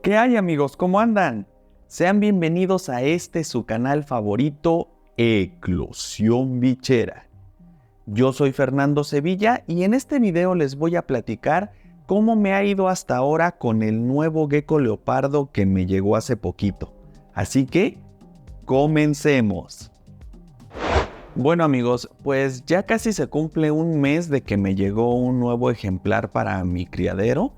¿Qué hay, amigos? ¿Cómo andan? Sean bienvenidos a su canal favorito, Eclosión Bichera. Yo soy Fernando Sevilla y en este video les voy a platicar cómo me ha ido hasta ahora con el nuevo gecko leopardo que me llegó hace poquito. Así que, comencemos. Bueno, amigos, pues ya casi se cumple un mes de que me llegó un nuevo ejemplar para mi criadero.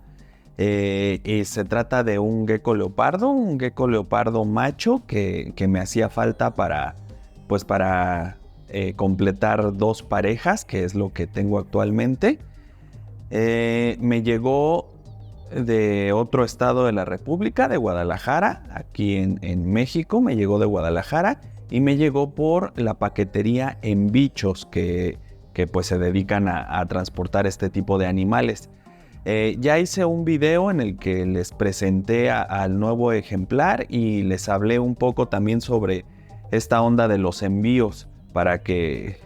Y se trata de un gecko leopardo macho que me hacía falta para completar dos parejas, que es lo que tengo actualmente. Me llegó de otro estado de la República, de Guadalajara, aquí en México. Me llegó de Guadalajara y me llegó por la paquetería En Bichos, que pues se dedican a transportar este tipo de animales. Ya hice un video en el que les presenté al nuevo ejemplar y les hablé un poco también sobre esta onda de los envíos para que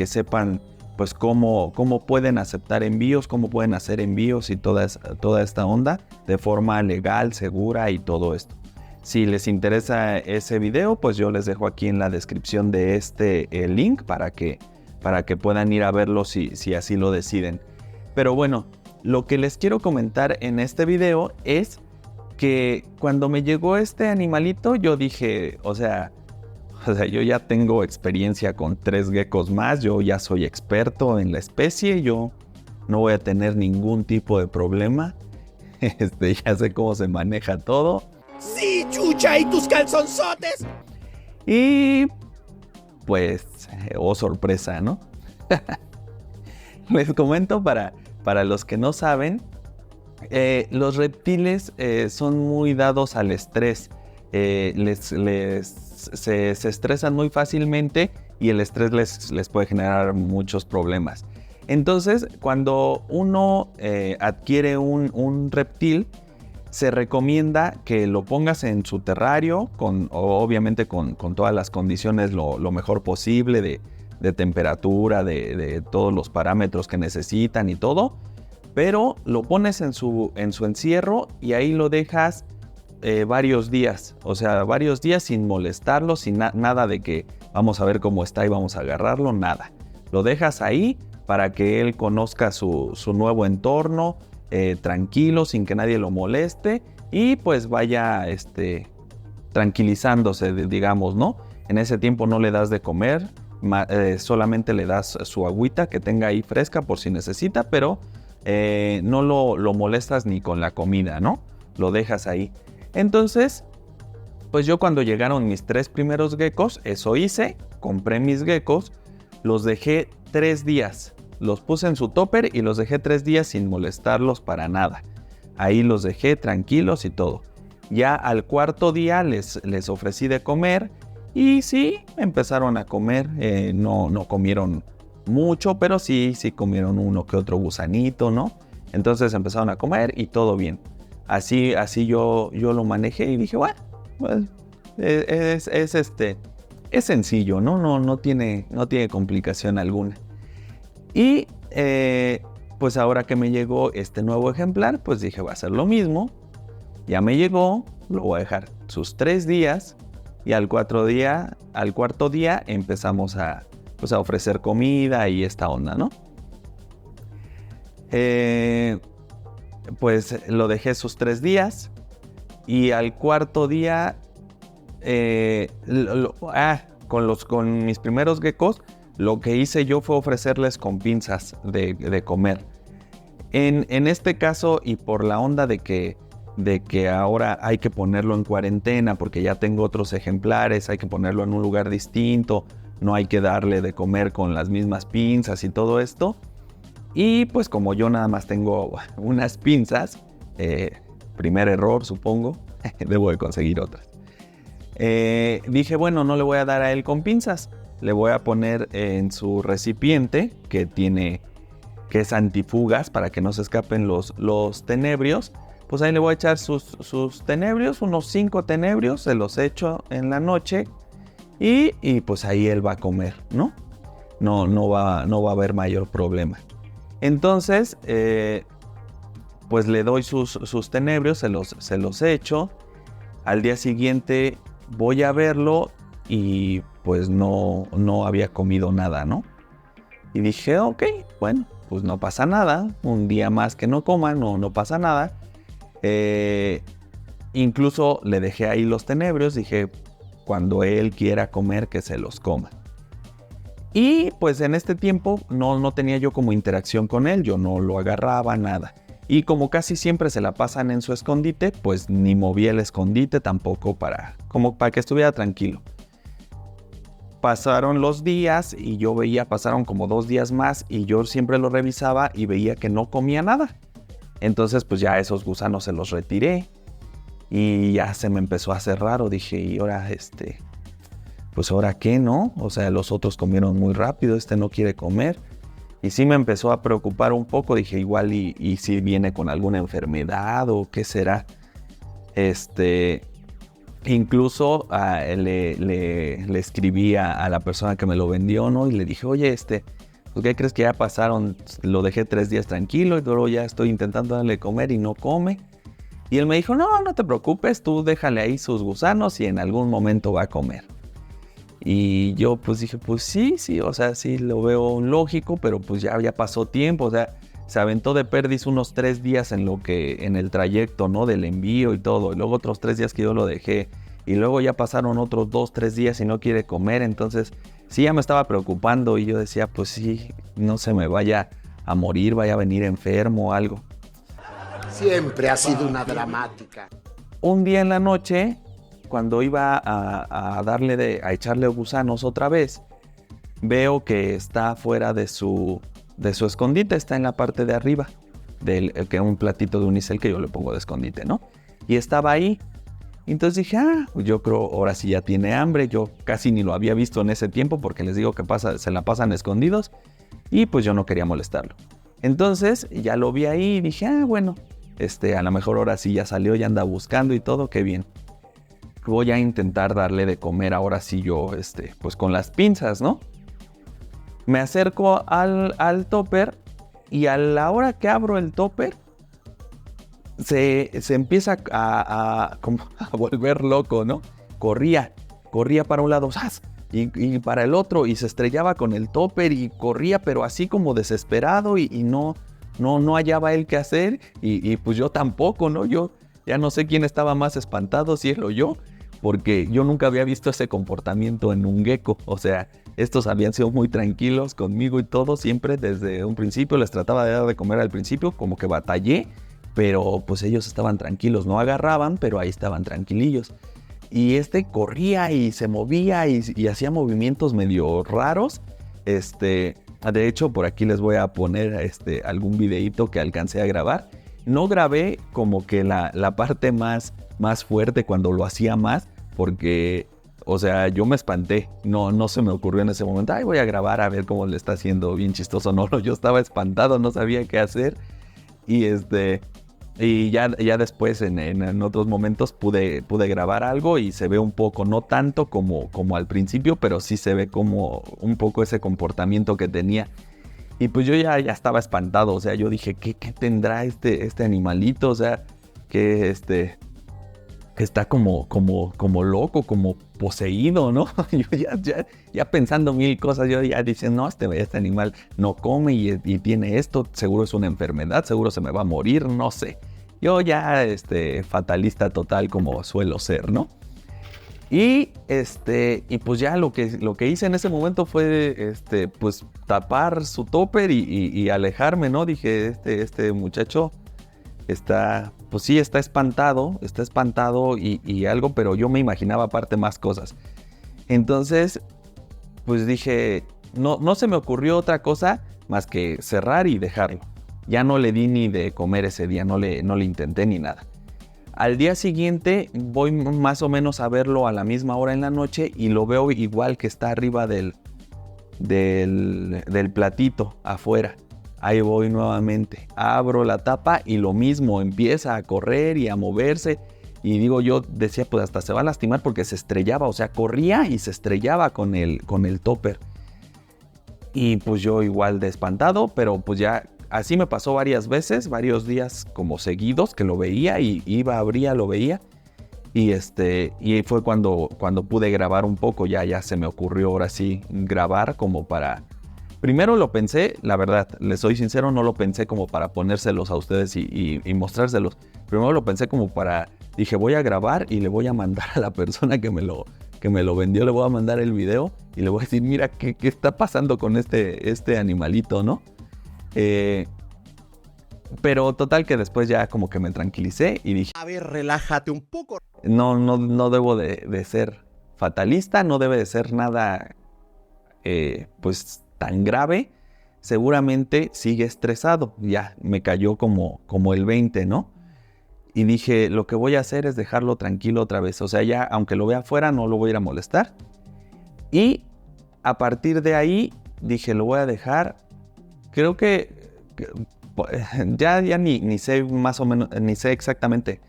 sepan pues cómo pueden aceptar envíos, cómo pueden hacer envíos y toda esta onda de forma legal, segura y todo esto. Si les interesa ese video, pues yo les dejo aquí en la descripción de el link para que puedan ir a verlo si así lo deciden. Pero bueno, lo que les quiero comentar en este video es que cuando me llegó este animalito, yo dije, o sea, yo ya tengo experiencia con 3 geckos más, yo ya soy experto en la especie, yo no voy a tener ningún tipo de problema, ya sé cómo se maneja todo. ¡Sí, chucha! ¿Y tus calzonzotes? Y pues, oh sorpresa, ¿no? Les comento para los que no saben, los reptiles son muy dados al estrés. Se estresan muy fácilmente y el estrés les puede generar muchos problemas. Entonces, cuando uno adquiere un reptil, se recomienda que lo pongas en su terrario, obviamente con todas las condiciones lo mejor posible de temperatura, de todos los parámetros que necesitan y todo, pero lo pones en su encierro y ahí lo dejas varios días, o sea, varios días sin molestarlo, sin nada de que vamos a ver cómo está y vamos a agarrarlo, nada. Lo dejas ahí para que él conozca su nuevo entorno, tranquilo, sin que nadie lo moleste y pues vaya tranquilizándose, digamos, ¿no? En ese tiempo no le das de comer, solamente le das su agüita que tenga ahí fresca por si necesita, pero no lo molestas ni con la comida, ¿no? Lo dejas ahí. Entonces, pues yo cuando llegaron mis 3 primeros geckos, eso hice, compré mis geckos, los dejé 3 días, los puse en su topper y los dejé 3 días sin molestarlos para nada. Ahí los dejé tranquilos y todo. Ya al 4.º día les ofrecí de comer y sí, empezaron a comer, no comieron mucho, pero sí comieron uno que otro gusanito, ¿no? Entonces empezaron a comer y todo bien. Así yo lo manejé y dije, bueno, pues es sencillo, ¿no? No tiene complicación alguna. Y pues ahora que me llegó este nuevo ejemplar, pues dije, va a ser lo mismo. Ya me llegó, lo voy a dejar sus 3 días y al 4.º día empezamos a ofrecer comida y esta onda, ¿no? Pues lo dejé sus 3 días y al 4.º día, con mis primeros geckos, lo que hice yo fue ofrecerles con pinzas de comer. En este caso, y por la onda de que ahora hay que ponerlo en cuarentena porque ya tengo otros ejemplares, hay que ponerlo en un lugar distinto, no hay que darle de comer con las mismas pinzas y todo esto. Y pues como yo nada más tengo unas pinzas, primer error supongo, debo de conseguir otras. Dije, bueno, no le voy a dar a él con pinzas, le voy a poner en su recipiente que es antifugas para que no se escapen los tenebrios. Pues ahí le voy a echar sus tenebrios, unos 5 tenebrios, se los echo en la noche y pues ahí él va a comer, ¿no? No va a haber mayor problema. Entonces, pues le doy sus tenebrios, se los echo. Al día siguiente voy a verlo y pues no había comido nada, ¿no? Y dije, ok, bueno, pues no pasa nada. Un día más que no coma, no pasa nada. Incluso le dejé ahí los tenebrios. Dije, cuando él quiera comer, que se los coma. Y pues en este tiempo no tenía yo como interacción con él. Yo no lo agarraba, nada. Y como casi siempre se la pasan en su escondite, pues ni moví el escondite tampoco para que estuviera tranquilo. Pasaron los días y yo veía, pasaron como 2 días más y yo siempre lo revisaba y veía que no comía nada. Entonces pues ya esos gusanos se los retiré y ya se me empezó a hacer raro. Dije, y ahora pues ahora qué, ¿no? O sea, los otros comieron muy rápido, no quiere comer. Y sí me empezó a preocupar un poco. Dije, igual y si viene con alguna enfermedad o qué será. Incluso le escribí a la persona que me lo vendió, ¿no? Y le dije, oye, pues ¿qué crees que ya pasaron? Lo dejé 3 días tranquilo y luego ya estoy intentando darle comer y no come. Y él me dijo, no te preocupes, tú déjale ahí sus gusanos y en algún momento va a comer. Y yo pues dije, pues sí, o sea, sí lo veo lógico, pero pues ya pasó tiempo, o sea, se aventó de perdiz unos 3 días en el trayecto, ¿no? Del envío y todo, y luego otros 3 días que yo lo dejé, y luego ya pasaron otros 2, 3 días y no quiere comer, entonces sí ya me estaba preocupando y yo decía, pues sí, no se me vaya a morir, vaya a venir enfermo o algo. Siempre ha sido una dramática. Un día en la noche, cuando iba a echarle gusanos otra vez, veo que está fuera de su escondite, está en la parte de arriba, que es un platito de unicel que yo le pongo de escondite, ¿no? Y estaba ahí. Entonces dije, yo creo ahora sí ya tiene hambre. Yo casi ni lo había visto en ese tiempo porque les digo que se la pasan escondidos y pues yo no quería molestarlo. Entonces ya lo vi ahí y dije, bueno, a lo mejor ahora sí ya salió, ya anda buscando y todo, qué bien. Voy a intentar darle de comer ahora sí yo, pues con las pinzas, ¿no? Me acerco al topper y a la hora que abro el topper se empieza a volver loco, ¿no? Corría para un lado, ¡zas! Y para el otro, y se estrellaba con el topper y corría, pero así como desesperado y no hallaba él qué hacer y pues yo tampoco, ¿no? Yo ya no sé quién estaba más espantado, si él o yo, porque yo nunca había visto ese comportamiento en un gecko. O sea, estos habían sido muy tranquilos conmigo y todo, siempre desde un principio les trataba de dar de comer al principio, como que batallé, pero pues ellos estaban tranquilos, no agarraban, pero ahí estaban tranquilillos. Y corría y se movía y hacía movimientos medio raros. De hecho, por aquí les voy a poner algún videíto que alcancé a grabar. No grabé como que la parte más fuerte cuando lo hacía más, porque, o sea, yo me espanté. No se me ocurrió en ese momento, voy a grabar a ver cómo le está haciendo bien chistoso. No, yo estaba espantado, no sabía qué hacer. Y ya después en otros momentos pude grabar algo y se ve un poco, no tanto como al principio, pero sí se ve como un poco ese comportamiento que tenía. Y pues yo ya estaba espantado, o sea, yo dije, ¿qué tendrá este animalito? O sea, que está como loco, como poseído, ¿no? Yo ya pensando mil cosas, yo ya diciendo, no, este animal no come y tiene esto, seguro es una enfermedad, seguro se me va a morir, no sé. Yo ya fatalista total como suelo ser, ¿no? Y pues ya lo que hice en ese momento fue pues tapar su topper y alejarme, ¿no? Dije, este muchacho está espantado y algo, pero yo me imaginaba aparte más cosas. Entonces, pues dije, no se me ocurrió otra cosa más que cerrar y dejarlo. Ya no le di ni de comer ese día, no le intenté ni nada. Al día siguiente voy más o menos a verlo a la misma hora en la noche y lo veo igual, que está arriba del platito afuera. Ahí voy nuevamente, abro la tapa y lo mismo, empieza a correr y a moverse. Y yo decía, pues hasta se va a lastimar porque se estrellaba, o sea, corría y se estrellaba con el topper. Y pues yo igual de espantado, pero pues ya así me pasó varias veces, varios días como seguidos que lo veía y iba, abría, lo veía. Y fue cuando pude grabar un poco, ya se me ocurrió ahora sí grabar como para... Primero lo pensé, la verdad, les soy sincero, no lo pensé como para ponérselos a ustedes y mostrárselos. Primero lo pensé como para... Dije, voy a grabar y le voy a mandar a la persona que me lo vendió, le voy a mandar el video y le voy a decir, mira, ¿qué está pasando con este animalito, no? Pero total que después ya como que me tranquilicé y dije... A ver, relájate un poco. No debo de ser fatalista, no debe de ser nada pues tan grave. Seguramente sigue estresado, ya me cayó como el 20, ¿no? Y dije, lo que voy a hacer es dejarlo tranquilo otra vez. O sea, ya aunque lo vea afuera, no lo voy a ir a molestar. Y a partir de ahí, dije, lo voy a dejar. Creo que ya ni sé más o menos, ni sé exactamente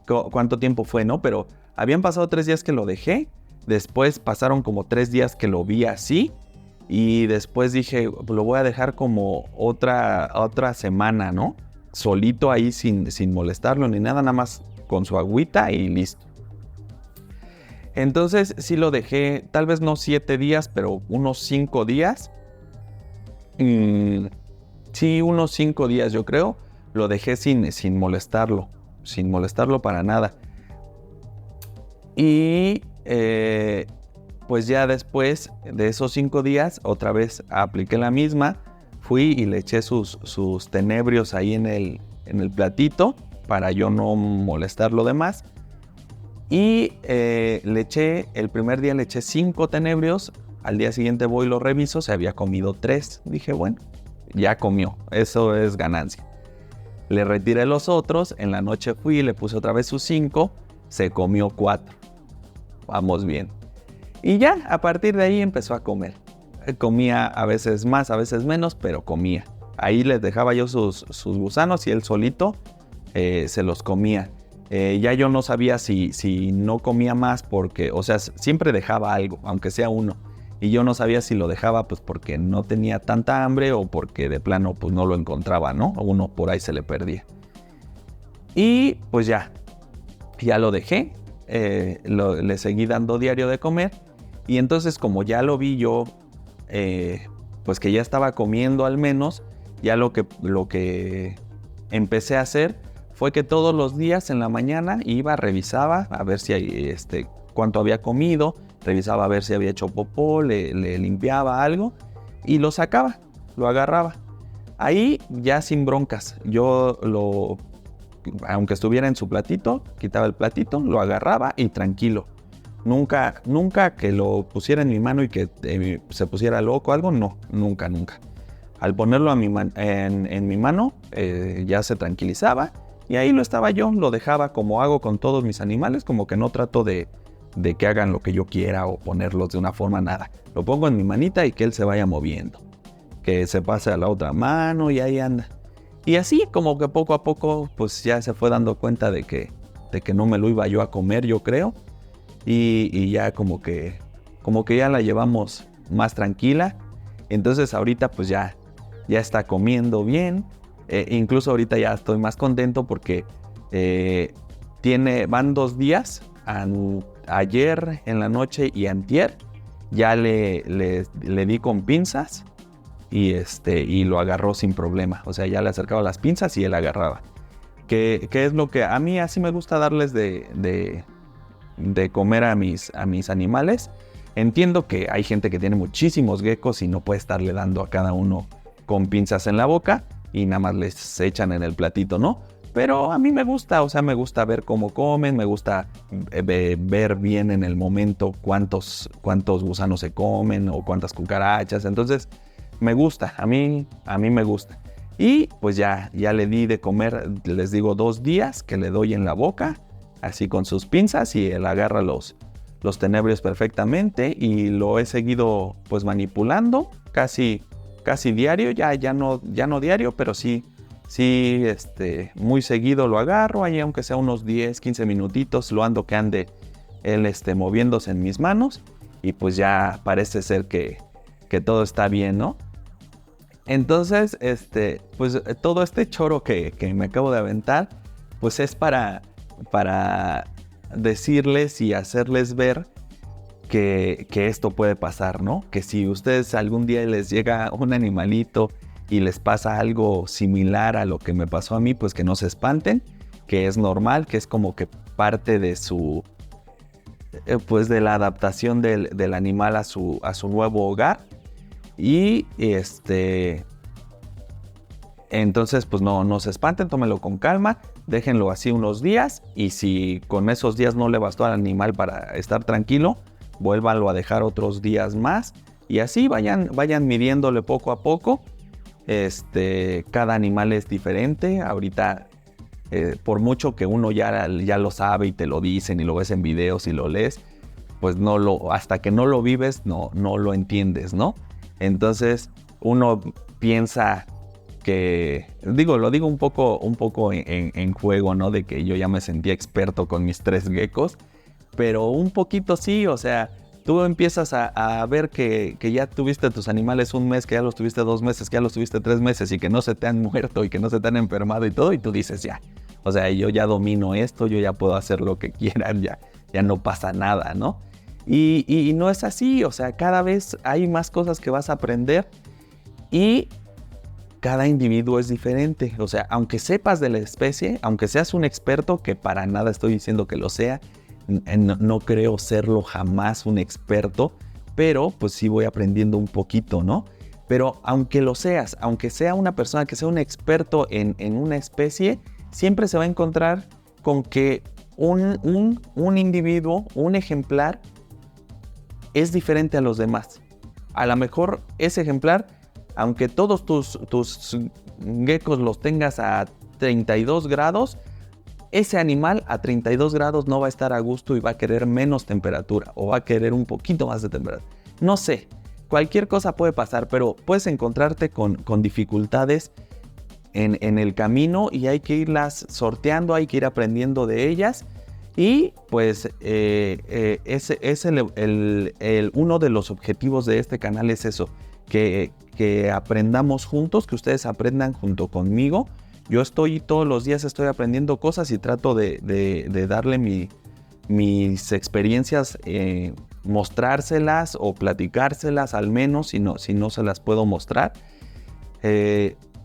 cuánto tiempo fue, ¿no? Pero habían pasado 3 días que lo dejé. Después pasaron como 3 días que lo vi así. Y después dije, lo voy a dejar como otra semana, ¿no? Solito ahí sin molestarlo ni nada más con su agüita y listo. Entonces sí lo dejé, tal vez no 7 días, pero unos 5 días. Sí, unos 5 días yo creo. Lo dejé sin molestarlo para nada. Y pues ya después de esos 5 días, otra vez apliqué la misma. Fui y le eché sus tenebrios ahí en el platito para yo no molestarlo de más. Y el primer día le eché 5 tenebrios. Al día siguiente voy y lo reviso, se había comido 3. Dije, bueno, ya comió, eso es ganancia. Le retiré los otros, en la noche fui y le puse otra vez sus 5, se comió 4. Vamos bien. Y ya, a partir de ahí empezó a comer. Comía a veces más, a veces menos, pero comía. Ahí les dejaba yo sus gusanos y él solito se los comía. Ya yo no sabía si no comía más porque, o sea, siempre dejaba algo, aunque sea uno. Y yo no sabía si lo dejaba pues porque no tenía tanta hambre o porque de plano pues no lo encontraba, ¿no? Uno por ahí se le perdía. Y pues ya lo dejé. Le seguí dando diario de comer. Y entonces como ya lo vi yo, pues que ya estaba comiendo al menos, ya lo que empecé a hacer fue que todos los días en la mañana iba, revisaba a ver si cuánto había comido, revisaba a ver si había hecho popó, le limpiaba algo y lo sacaba, lo agarraba. Ahí ya sin broncas, aunque estuviera en su platito, quitaba el platito, lo agarraba y tranquilo. Nunca que lo pusiera en mi mano y que se pusiera loco o algo, no, nunca. Al ponerlo en mi mano, ya se tranquilizaba y ahí lo estaba yo, lo dejaba como hago con todos mis animales, como que no trato de que hagan lo que yo quiera o ponerlos de una forma, nada. Lo pongo en mi manita y que él se vaya moviendo, que se pase a la otra mano y ahí anda. Y así como que poco a poco pues ya se fue dando cuenta de que no me lo iba yo a comer, yo creo. Y ya como que ya la llevamos más tranquila. Entonces ahorita pues ya está comiendo bien. Incluso ahorita ya estoy más contento porque van 2 días, ayer en la noche y antier, ya le di con pinzas y lo agarró sin problema. O sea, ya le acercaba las pinzas y él agarraba. Que es lo que a mí así me gusta darles de comer a mis animales. Entiendo que hay gente que tiene muchísimos geckos y no puede estarle dando a cada uno con pinzas en la boca y nada más les echan en el platito, ¿no? Pero a mí me gusta, o sea, me gusta ver cómo comen, me gusta ver bien en el momento cuántos gusanos se comen o cuántas cucarachas. Entonces, me gusta, a mí me gusta. Y pues ya le di de comer, les digo, 2 días que le doy en la boca, así con sus pinzas, y él agarra los tenebrios perfectamente y lo he seguido pues manipulando casi diario, ya no diario, pero sí muy seguido lo agarro, ahí aunque sea unos 10, 15 minutitos, lo ando que ande él moviéndose en mis manos y pues ya parece ser que todo está bien, ¿no? Entonces, pues todo este choro que me acabo de aventar, pues es para decirles y hacerles ver que esto puede pasar, ¿no? Que si ustedes algún día les llega un animalito y les pasa algo similar a lo que me pasó a mí, pues que no se espanten, que es normal, que es como que parte de su, pues de la adaptación del animal a su nuevo hogar. Y entonces pues no se espanten, tómenlo con calma, déjenlo así unos días, y si con esos días no le bastó al animal para estar tranquilo, vuélvanlo a dejar otros días más, y así vayan midiéndole poco a poco. Cada animal es diferente. Ahorita, por mucho que uno ya lo sabe y te lo dicen y lo ves en videos y lo lees, pues hasta que no lo vives no lo entiendes, ¿no? Entonces uno piensa que, lo digo un poco en juego, ¿no? De que yo ya me sentía experto con mis 3 geckos, pero un poquito sí, o sea, tú empiezas a ver que ya tuviste tus animales un mes, que ya los tuviste 2 meses, que ya los tuviste 3 meses y que no se te han muerto y que no se te han enfermado y todo, y tú dices ya, o sea, yo ya domino esto, yo ya puedo hacer lo que quieran, ya no pasa nada, ¿no? Y no es así, o sea, cada vez hay más cosas que vas a aprender y cada individuo es diferente. O sea, aunque sepas de la especie, aunque seas un experto, que para nada estoy diciendo que lo sea, no creo serlo jamás un experto, pero pues sí voy aprendiendo un poquito, ¿no? Pero aunque lo seas, aunque sea una persona que sea un experto en una especie, siempre se va a encontrar con que un individuo, un ejemplar, es diferente a los demás. A lo mejor ese ejemplar, aunque todos tus geckos los tengas a 32 grados, ese animal a 32 grados no va a estar a gusto y va a querer menos temperatura o va a querer un poquito más de temperatura. No sé, cualquier cosa puede pasar, pero puedes encontrarte con dificultades en el camino y hay que irlas sorteando, hay que ir aprendiendo de ellas. Y pues ese es uno de los objetivos de este canal, es eso, que aprendamos juntos, que ustedes aprendan junto conmigo. Yo todos los días estoy aprendiendo cosas y trato de darle mis experiencias, mostrárselas o platicárselas al menos, si no se las puedo mostrar,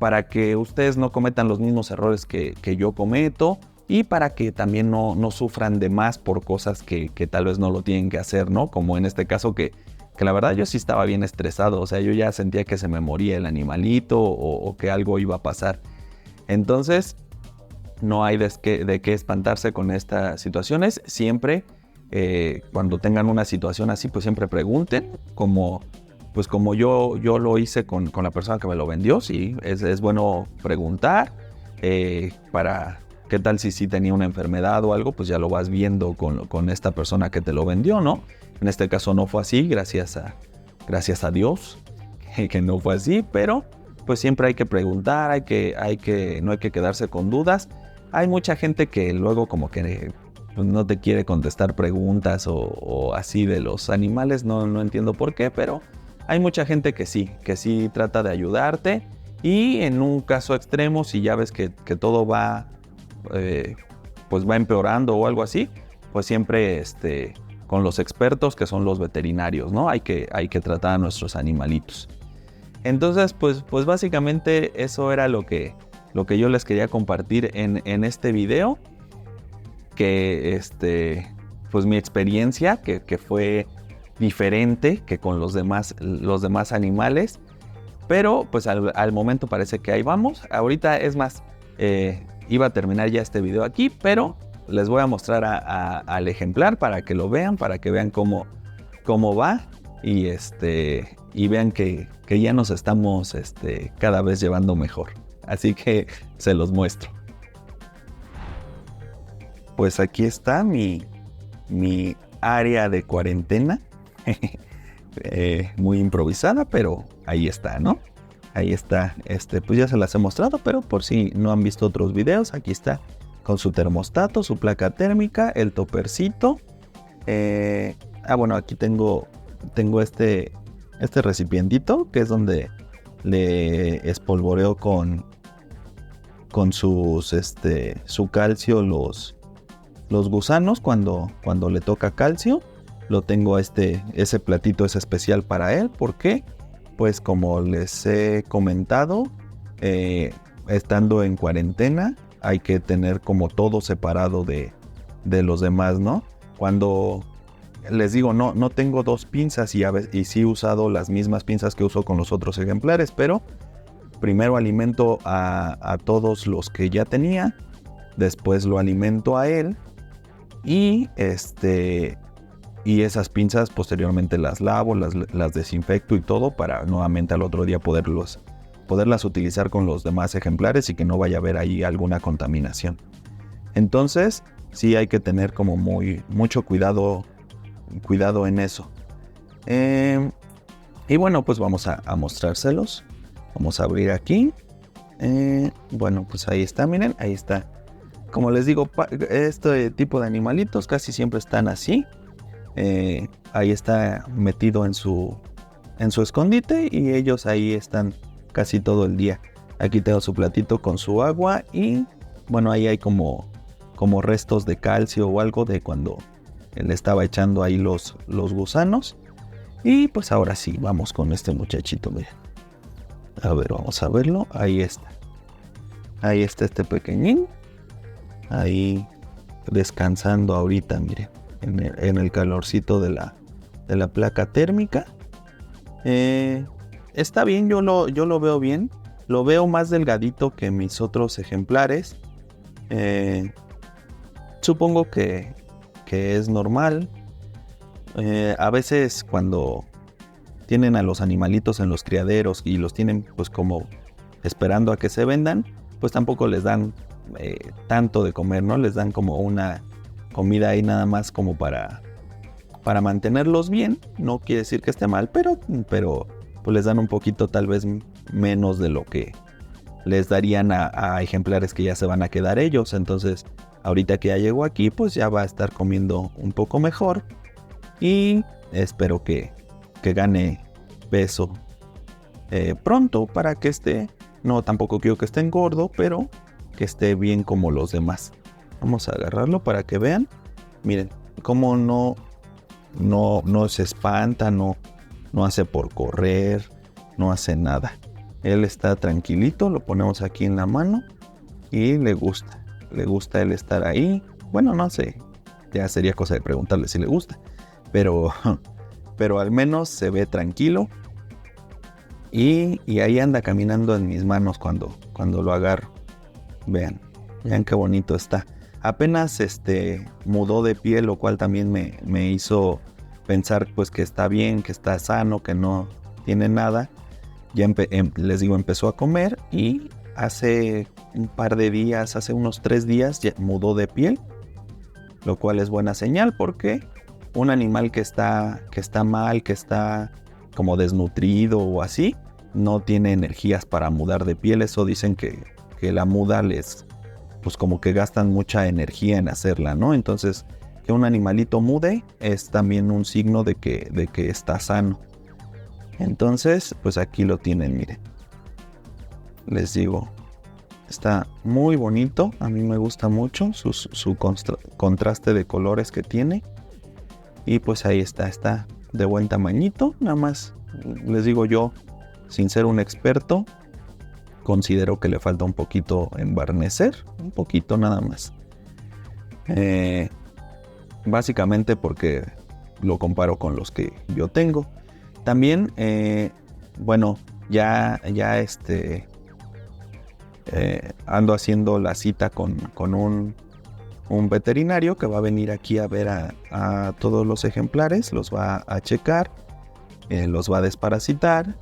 para que ustedes no cometan los mismos errores que yo cometo. Y para que también no sufran de más por cosas que tal vez no lo tienen que hacer, ¿no? Como en este caso que la verdad yo sí estaba bien estresado. O sea, yo ya sentía que se me moría el animalito o que algo iba a pasar. Entonces, no hay de qué espantarse con estas situaciones. Siempre, cuando tengan una situación así, pues siempre pregunten. Como yo lo hice con la persona que me lo vendió. Sí, es bueno preguntar para... ¿Qué tal si tenía una enfermedad o algo? Pues ya lo vas viendo con esta persona que te lo vendió, ¿no? En este caso no fue así, gracias a Dios, que no fue así, pero pues siempre hay que preguntar, no hay que quedarse con dudas. Hay mucha gente que luego como que pues, no te quiere contestar preguntas o así de los animales, no entiendo por qué, pero hay mucha gente que sí trata de ayudarte. Y en un caso extremo, si ya ves que todo va... pues va empeorando o algo así, pues siempre con los expertos que son los veterinarios, ¿no? Hay que tratar a nuestros animalitos. Entonces, pues básicamente eso era lo que yo les quería compartir en este video, que pues mi experiencia que fue diferente que con los demás animales, pero pues al momento parece que ahí vamos. Ahorita es más, iba a terminar ya este video aquí, pero les voy a mostrar al ejemplar para que lo vean, para que vean cómo va y vean que ya nos estamos cada vez llevando mejor. Así que se los muestro. Pues aquí está mi área de cuarentena. Muy improvisada, pero ahí está, ¿no? Ahí está, pues ya se las he mostrado, pero por si no han visto otros videos, aquí está con su termostato, su placa térmica, el topercito. Bueno, aquí tengo este recipientito, que es donde le espolvoreo con su calcio los gusanos cuando le toca calcio. Lo tengo ese platito es especial para él. ¿Por qué? Pues como les he comentado, estando en cuarentena hay que tener como todo separado de los demás, ¿no? Cuando les digo, no tengo 2 pinzas y sí he usado las mismas pinzas que uso con los otros ejemplares, pero primero alimento a todos los que ya tenía, después lo alimento a él y esas pinzas posteriormente las lavo, las desinfecto y todo para nuevamente al otro día poderlas utilizar con los demás ejemplares y que no vaya a haber ahí alguna contaminación. Entonces sí hay que tener como mucho cuidado en eso. Y bueno, pues vamos a mostrárselos. Vamos a abrir aquí. Bueno, pues ahí está, miren, ahí está. Como les digo, este tipo de animalitos casi siempre están así. Ahí está metido en su escondite y ellos ahí están casi todo el día. Aquí tengo su platito con su agua y bueno, ahí hay como restos de calcio o algo de cuando le estaba echando ahí los gusanos. Y pues ahora sí, vamos con este muchachito, miren. A ver, vamos a verlo. Ahí está. Ahí está este pequeñín. Ahí descansando ahorita, miren. En el calorcito de la placa térmica. Está bien, yo lo veo bien. Lo veo más delgadito que mis otros ejemplares. Supongo que es normal. A veces cuando tienen a los animalitos en los criaderos y los tienen pues como esperando a que se vendan, pues tampoco les dan tanto de comer, ¿no? Les dan como una comida ahí nada más como para mantenerlos bien. No quiere decir que esté mal, pero pues les dan un poquito tal vez menos de lo que les darían a ejemplares que ya se van a quedar ellos. Entonces ahorita que ya llegó aquí pues ya va a estar comiendo un poco mejor y espero que gane peso pronto para que tampoco quiero que esté gordo, pero que esté bien como los demás. Vamos a agarrarlo para que vean. Miren, cómo no se espanta, no hace por correr, no hace nada. Él está tranquilito, lo ponemos aquí en la mano y le gusta él estar ahí. Bueno, no sé, ya sería cosa de preguntarle si le gusta, pero al menos se ve tranquilo y ahí anda caminando en mis manos cuando lo agarro. Vean qué bonito está. Apenas mudó de piel, lo cual también me hizo pensar pues que está bien, que está sano, que no tiene nada. Ya les digo, empezó a comer y hace un par de días, hace unos 3 días ya mudó de piel, lo cual es buena señal porque un animal que está mal, que está como desnutrido o así, no tiene energías para mudar de piel. Eso dicen que la muda pues como que gastan mucha energía en hacerla, ¿no? Entonces, que un animalito mude es también un signo de que está sano. Entonces, pues aquí lo tienen, miren. Les digo, está muy bonito. A mí me gusta mucho su contraste de colores que tiene. Y pues ahí está de buen tamañito. Nada más, les digo yo, sin ser un experto, considero que le falta un poquito embarnecer, un poquito nada más. Básicamente porque lo comparo con los que yo tengo. También, bueno, ya ando haciendo la cita con un veterinario que va a venir aquí a ver a todos los ejemplares, los va a checar, los va a desparasitar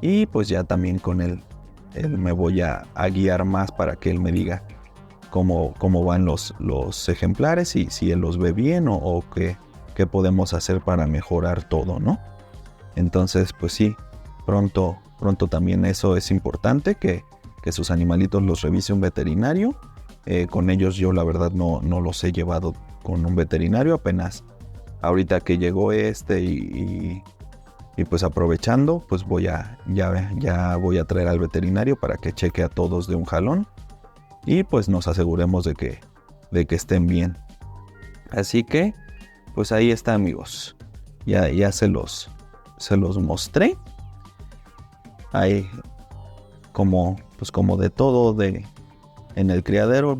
y pues ya también con él me voy a guiar más para que él me diga cómo van los ejemplares y si él los ve bien o qué podemos hacer para mejorar todo, ¿no? Entonces, pues sí, pronto también eso es importante, que sus animalitos los revise un veterinario. Con ellos yo la verdad no los he llevado con un veterinario, apenas ahorita que llegó y Y pues aprovechando, pues ya voy a traer al veterinario para que cheque a todos de un jalón. Y pues nos aseguremos de que estén bien. Así que, pues ahí está, amigos. Ya se los mostré. Ahí, como de todo en el criadero,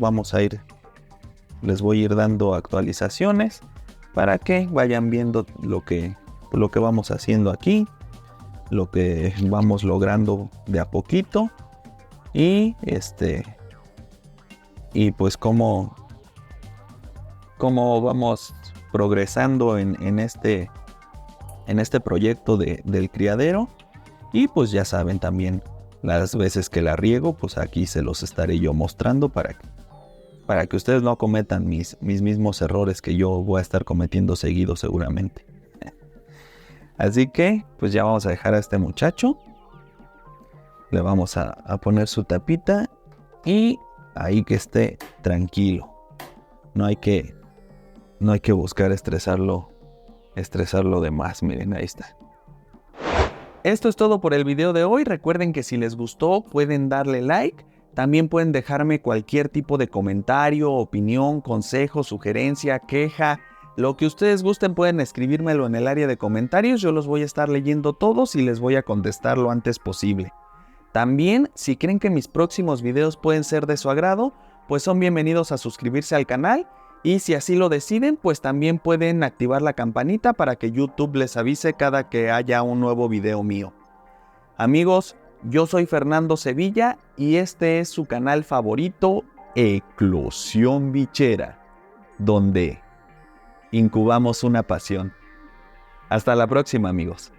les voy a ir dando actualizaciones para que vayan viendo lo que vamos haciendo aquí, lo que vamos logrando de a poquito y pues cómo vamos progresando en este proyecto del criadero. Y pues ya saben también las veces que la riego, pues aquí se los estaré yo mostrando para que ustedes no cometan mis mismos errores que yo voy a estar cometiendo seguido seguramente. Así que pues ya vamos a dejar a este muchacho. Le vamos a poner su tapita y ahí que esté tranquilo. No hay que buscar estresarlo de más. Miren, ahí está. Esto es todo por el video de hoy. Recuerden que si les gustó pueden darle like. También pueden dejarme cualquier tipo de comentario, opinión, consejo, sugerencia, queja. Lo que ustedes gusten pueden escribírmelo en el área de comentarios. Yo los voy a estar leyendo todos y les voy a contestar lo antes posible. También, si creen que mis próximos videos pueden ser de su agrado, pues son bienvenidos a suscribirse al canal. Y si así lo deciden, pues también pueden activar la campanita para que YouTube les avise cada que haya un nuevo video mío. Amigos, yo soy Fernando Sevilla y este es su canal favorito, Eclosión Bichera, donde incubamos una pasión. Hasta la próxima, amigos.